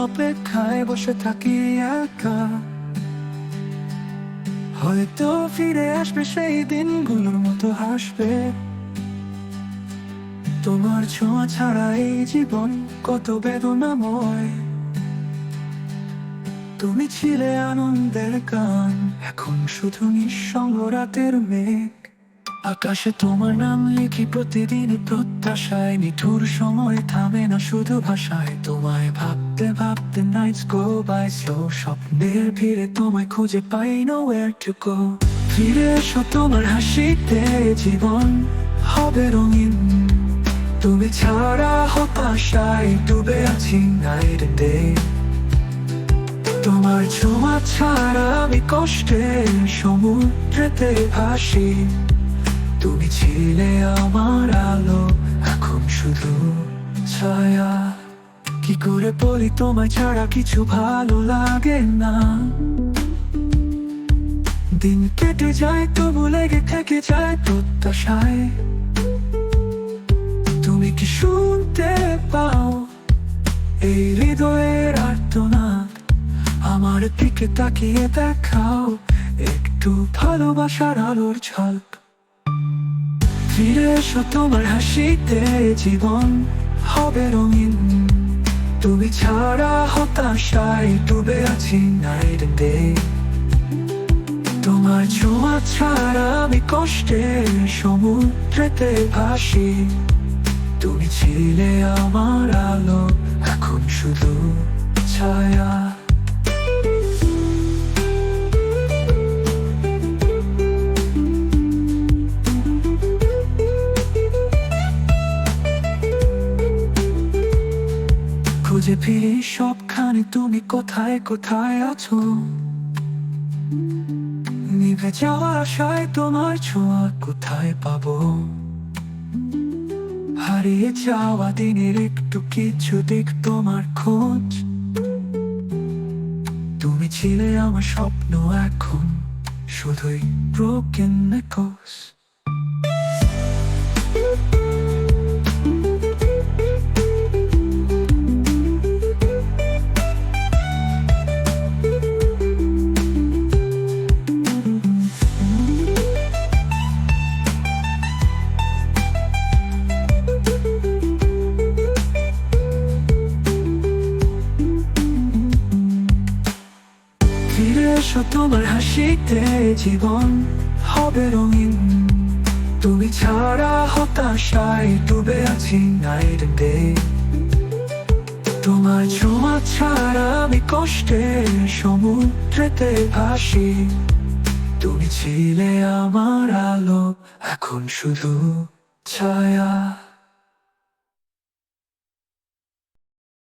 অপেক্ষায় বসে থাকি একা। হয়তো ফিরে আসবে সেই দিনগুলোর মতো হাসবে। তোমার ছোঁয়া ছাড়া এই জীবন কত বেদনাময়। তুমি ছিলে আনন্দের গান, এখন শুধু নিঃসঙ্গ রাতের মেঘ। আকাশে তোমার নাম লিখি প্রতিদিন প্রত্যাশায়, নিঠুর সময় থামে না শুধু ভাষায়। তোমায় ভাবতে ভাবতে নাইটস গো বাই স্লো, স্বপ্নের ভিড়ে তোমায় খুঁজে পাই nowhere to go। ফিরে এসো তোমার হাসিতে জীবন হবে রঙিন। তুমি ছাড়া হতাশায় ডুবে আছি নাইট ডে। তোমার ছোঁয়া ছাড়া আমি কষ্টের সমুদ্রেতে ভাসি। তুমি ছিলে আমার আলো, এখন শুধু ছায়া। কি করে বলি তোমায় ছাড়া কিছু ভালো লাগে না। দিন কেটে যায় তবু লেগে থেকে যায় প্রত্যাশায়। তুমি কি শুনতে পাও এই হৃদয়ের আর্তনাদ? আমার দিকে তাকিয়ে দেখাও একটু ভালোবাসার আলোর ঝলক। ফিরে এসো তোমার হাসিতে জীবন হবে রঙিন। তুমি ছাড়া হতাশায় ডুবে আছি নাইট ডে। তোমার ছোঁয়া ছাড়া আমি কষ্টের সমুদ্রেতে ভাসি। তুমি ছিলে আমার আলো, এখন শুধু ছায়া। খুঁজে ফিরি সবখানে তুমি কোথায় কোথায় আছো। নিভে যাওয়া আশায় তোমার ছোঁয়া কোথায় পাবো। হারিয়ে যাওয়া দিনের একটু কিছু দিক তোমার খোঁজ। তুমি ছিলে আমার স্বপ্ন, এখন শুধুই broken echoes। ফিরে এসো তোমার হাসিতে জীবন হবে রঙিন। তুমি ছাড়া হতাশায় ডুবে আছি নাইট ডে। তোমার ছোঁয়া ছাড়া আমি কষ্টের সমুদ্রেতে ভাসি। তুমি ছিলে আমার আলো, এখন শুধু ছায়া।